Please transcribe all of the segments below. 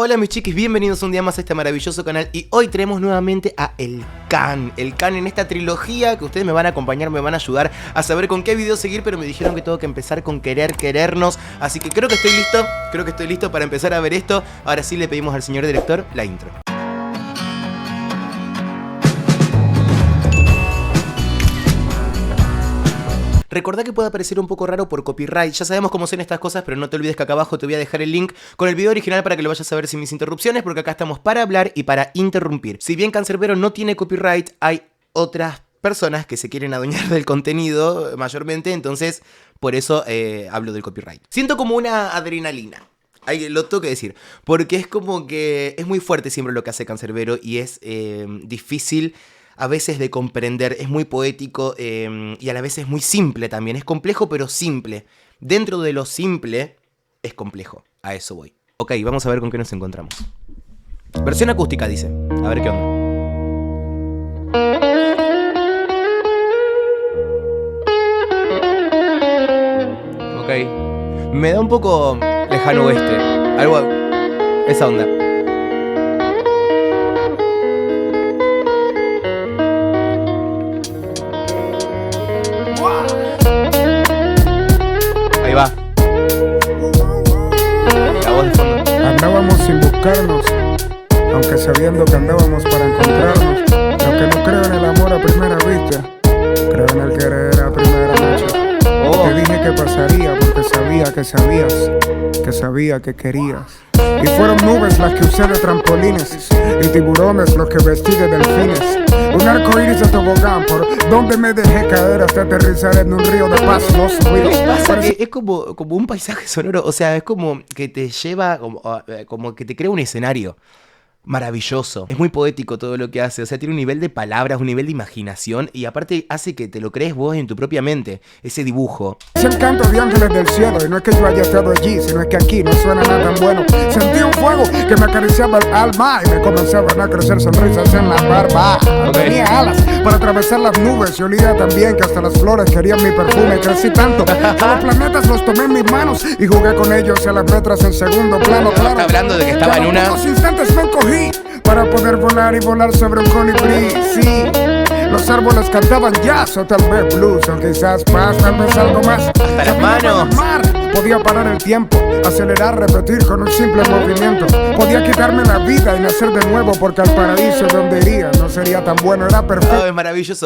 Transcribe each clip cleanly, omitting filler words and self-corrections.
Hola mis chiquis, bienvenidos un día más a este maravilloso canal y hoy traemos nuevamente a El Can en esta trilogía que ustedes me van a acompañar, me van a ayudar a saber con qué video seguir, pero me dijeron que tengo que empezar con querernos, así que creo que estoy listo para empezar a ver esto. Ahora sí le pedimos al señor director la intro. Recordá que puede parecer un poco raro por copyright, ya sabemos cómo son estas cosas, pero no te olvides que acá abajo te voy a dejar el link con el video original para que lo vayas a ver sin mis interrupciones, porque acá estamos para hablar y para interrumpir. Si bien Cancerbero no tiene copyright, hay otras personas que se quieren adueñar del contenido mayormente, entonces por eso hablo del copyright. Siento como una adrenalina. Lo tengo que decir, porque es como que es muy fuerte siempre lo que hace Cancerbero y es difícil a veces de comprender, es muy poético y a la vez es muy simple también, es complejo pero simple. Dentro de lo simple es complejo, a eso voy. Ok, vamos a ver con qué nos encontramos. Versión acústica dice, a ver qué onda. Ok, me da un poco lejano oeste, algo, esa onda. Ahí va. La voz de fondo. Andábamos sin buscarnos, aunque sabiendo que andábamos para encontrarnos. Lo que no creo en el amor a primera vista, creo en el querer a primera noche. Te dije que pasaría porque sabía que sabías, que sabía que querías. Y fueron nubes las que usé de trampolines y tiburones los que vestí de delfines. Un arco iris de tobogán por donde me dejé caer hasta aterrizar en un río de paz. Los ríos. Pasa que es como un paisaje sonoro, o sea, es como que te lleva, como que te crea un escenario maravilloso. Es muy poético todo lo que hace, o sea, tiene un nivel de palabras, un nivel de imaginación y aparte hace que te lo crees vos en tu propia mente, ese dibujo. Es el canto de ángeles del cielo y no es que yo haya estado allí, sino es que aquí no suena nada tan bueno. Sentí un fuego que me acariciaba el alma y me comenzaban a crecer sonrisas en la barba. Tenía alas para atravesar las nubes y olía tan bien que hasta las flores querían mi perfume. Crecí tanto que los planetas los tomé en mis manos y jugué con ellos a las letras en segundo plano. No, está hablando de que estaba en una... Unos instantes me encogí para poder volar y volar sobre un colibrí. Sí, los árboles cantaban jazz o tal vez blues o quizás paz, tal vez algo más. Hasta las manos. Podía parar el tiempo, acelerar, repetir con un simple movimiento. Podía quitarme la vida y nacer de nuevo porque al paraíso donde iría no sería tan bueno, era perfecto. Oh,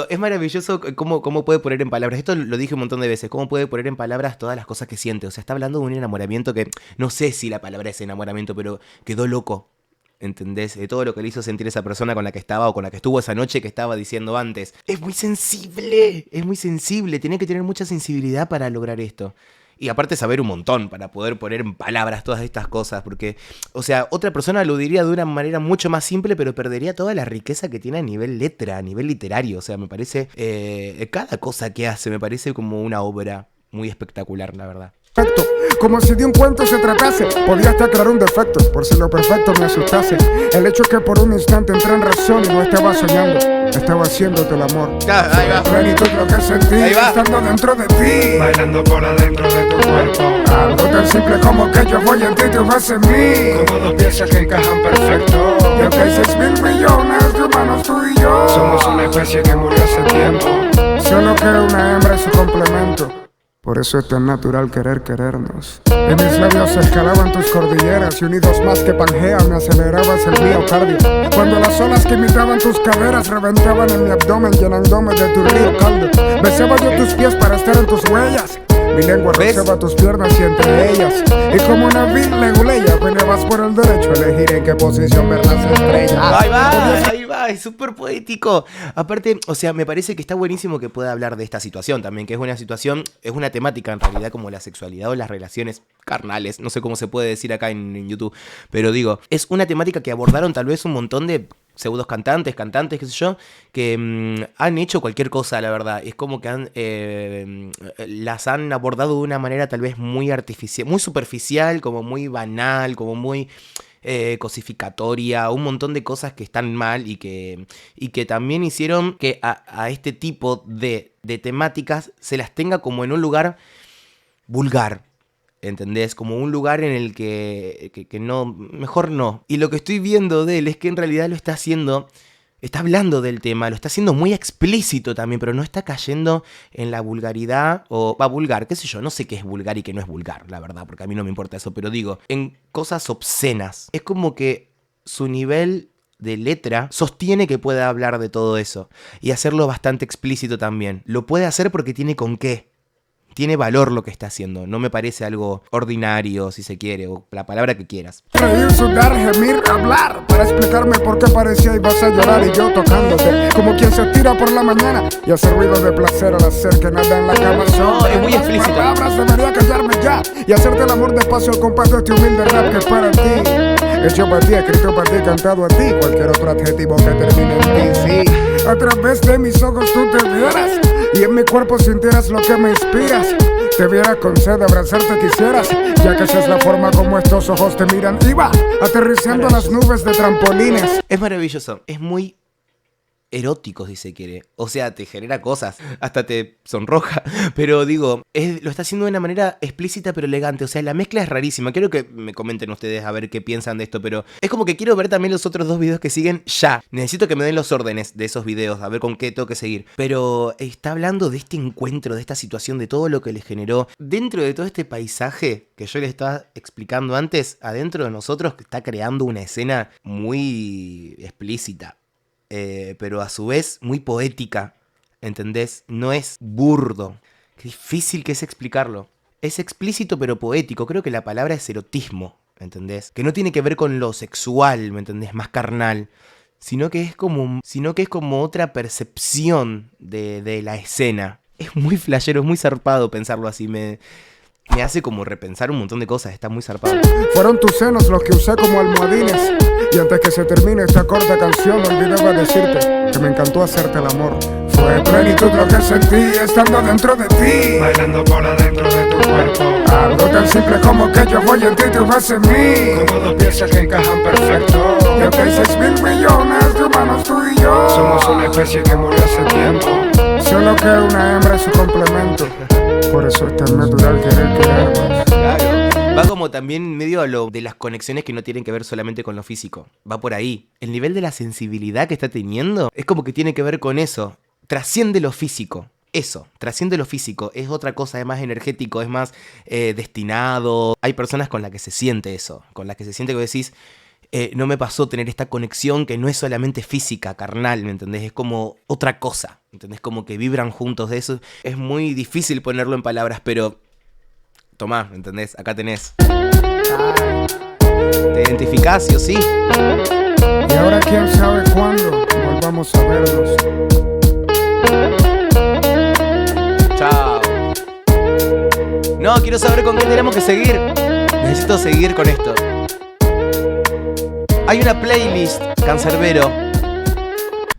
es maravilloso cómo puede poner en palabras. Esto lo dije un montón de veces, cómo puede poner en palabras todas las cosas que siente. O sea, está hablando de un enamoramiento que no sé si la palabra es enamoramiento, pero quedó loco. ¿Entendés? De todo lo que le hizo sentir esa persona con la que estaba o con la que estuvo esa noche que estaba diciendo antes. Es muy sensible, tiene que tener mucha sensibilidad para lograr esto. Y aparte saber un montón para poder poner en palabras todas estas cosas, porque, o sea, otra persona lo diría de una manera mucho más simple, pero perdería toda la riqueza que tiene a nivel letra, a nivel literario. O sea, me parece, cada cosa que hace me parece como una obra muy espectacular, la verdad. Perfecto, como si de un cuento se tratase. Podía hasta crear un defecto, por si lo perfecto me asustase. El hecho es que por un instante entré en razón y no estaba soñando, estaba haciéndote el amor. Ahí va. Plenitud lo que sentí, estando dentro de ti, bailando por adentro de tu cuerpo. algo tan simple como que yo voy en ti y tú vas en mí. Como dos piezas que encajan perfecto. Y aunque hay 6.000 millones de humanos tú y yo, Somos una especie que murió hace tiempo. solo que una hembra es su complemento. Por eso es tan natural querernos. En mis labios se escalaban tus cordilleras y unidos más que Pangea me acelerabas el miocardio. Cuando las olas que imitaban tus caderas reventaban en mi abdomen llenándome de tu río caldo. Besaba yo tus pies para estar en tus huellas. Mi lengua rozaba tus piernas y entre ellas. Y como una vil leguleya peleabas por el derecho a elegir en qué posición ver las estrellas. Ahí va, es súper poético. Aparte, o sea, me parece que está buenísimo que pueda hablar de esta situación también, que es una situación, es una temática en realidad como la sexualidad o las relaciones carnales, no sé cómo se puede decir acá en YouTube, pero digo, es una temática que abordaron tal vez un montón de pseudos cantantes, qué sé yo, que han hecho cualquier cosa, la verdad. Es como que las han abordado de una manera tal vez muy artificial, muy superficial, como muy banal, como muy cosificatoria, un montón de cosas que están mal y que también hicieron que a este tipo de temáticas se las tenga como en un lugar vulgar. ¿entendés? Como un lugar en el que no, mejor no. Y lo que estoy viendo de él es que en realidad lo está haciendo, está hablando del tema, lo está haciendo muy explícito también, pero no está cayendo en la vulgaridad, o va vulgar, qué sé yo, no sé qué es vulgar y qué no es vulgar, la verdad, porque a mí no me importa eso, pero digo, en cosas obscenas. Es como que su nivel de letra sostiene que pueda hablar de todo eso y hacerlo bastante explícito también. Lo puede hacer porque tiene con qué. Tiene valor lo que está haciendo, no me parece algo ordinario, si se quiere, o la palabra que quieras. Reír, sudar, gemir, hablar, para explicarme por qué parecía ibas a llorar y yo tocándote, como quien se tira por la mañana y hace ruido de placer al hacer que nada en la cama son. No, es muy explícito. Palabras debería callarme ya y hacerte el amor despacio al compás de este humilde rap que es para ti. Hecho para ti, escrito para ti, cantado a ti, cualquier otro adjetivo que termine en ti, sí. A través de mis ojos tú te vieras y en mi cuerpo sintieras lo que me inspiras. Te viera con sed, abrazarte quisieras, ya que esa es la forma como estos ojos te miran. Iba aterrizando en las nubes de trampolines. Es maravilloso, es muy erótico si se quiere, o sea, te genera cosas, hasta te sonroja, pero digo, lo está haciendo de una manera explícita pero elegante, o sea, la mezcla es rarísima. Quiero que me comenten ustedes a ver qué piensan de esto, pero es como que quiero ver también los otros dos videos que siguen ya. Necesito que me den los órdenes de esos videos, a ver con qué tengo que seguir, pero está hablando de este encuentro, de esta situación, de todo lo que le generó dentro de todo este paisaje que yo les estaba explicando antes, adentro de nosotros, que está creando una escena muy explícita. Pero a su vez muy poética, ¿entendés? No es burdo. Qué difícil que es explicarlo. Es explícito pero poético. Creo que la palabra es erotismo, ¿entendés? Que no tiene que ver con lo sexual, ¿me entendés? Más carnal. Sino que es como otra percepción de la escena. Es muy flashero, es muy zarpado pensarlo así. Me hace como repensar un montón de cosas. Está muy zarpado. Fueron tus senos los que usé como almohadines. Y antes que se termine esta corta canción, olvidaba decirte que me encantó hacerte el amor. Fue plenitud lo que sentí estando dentro de ti, Bailando por adentro de tu cuerpo. algo tan simple como que yo voy en ti y tú vas en mí. Como dos piezas que encajan perfecto. Y aunque hay 6.000 millones de humanos tú y yo, Somos una especie que murió hace tiempo. solo que una hembra es su complemento. Por eso es tan natural querernos. Claro. Va como también medio a lo de las conexiones que no tienen que ver solamente con lo físico. Va por ahí. El nivel de la sensibilidad que está teniendo es como que tiene que ver con eso. Trasciende lo físico. Eso, trasciende lo físico. Es otra cosa, es más energético, es más destinado. Hay personas con las que se siente eso. Con las que se siente que decís, no me pasó tener esta conexión que no es solamente física, carnal, ¿me entendés? Es como otra cosa, ¿entendés? Como que vibran juntos de eso. Es muy difícil ponerlo en palabras, pero tomá, ¿me entendés? Acá tenés. ¿Te identificás, sí o sí? Y ahora quién sabe cuándo volvamos a vernos. Chao. No, quiero saber con qué tenemos que seguir. Necesito seguir con esto. Hay una playlist, Cancerbero.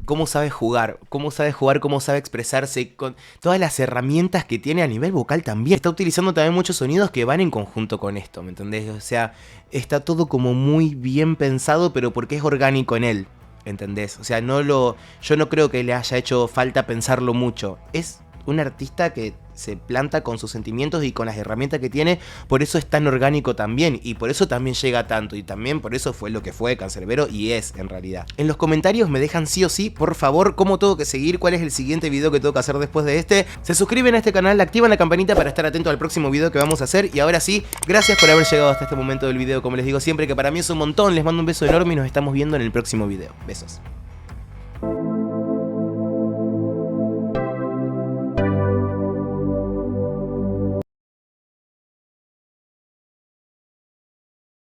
Cómo sabe jugar, cómo sabe expresarse con todas las herramientas que tiene a nivel vocal también. Está utilizando también muchos sonidos que van en conjunto con esto, ¿me entendés? O sea, está todo como muy bien pensado, pero porque es orgánico en él, ¿entendés? O sea, yo no creo que le haya hecho falta pensarlo mucho. Es un artista que se planta con sus sentimientos y con las herramientas que tiene, por eso es tan orgánico también, y por eso también llega tanto, y también por eso fue lo que fue Cancerbero, y es en realidad. En los comentarios me dejan sí o sí, por favor, cómo tengo que seguir, cuál es el siguiente video que tengo que hacer después de este. Se suscriben a este canal, activan la campanita para estar atento al próximo video que vamos a hacer, y ahora sí, gracias por haber llegado hasta este momento del video, como les digo siempre, que para mí es un montón. Les mando un beso enorme y nos estamos viendo en el próximo video. Besos.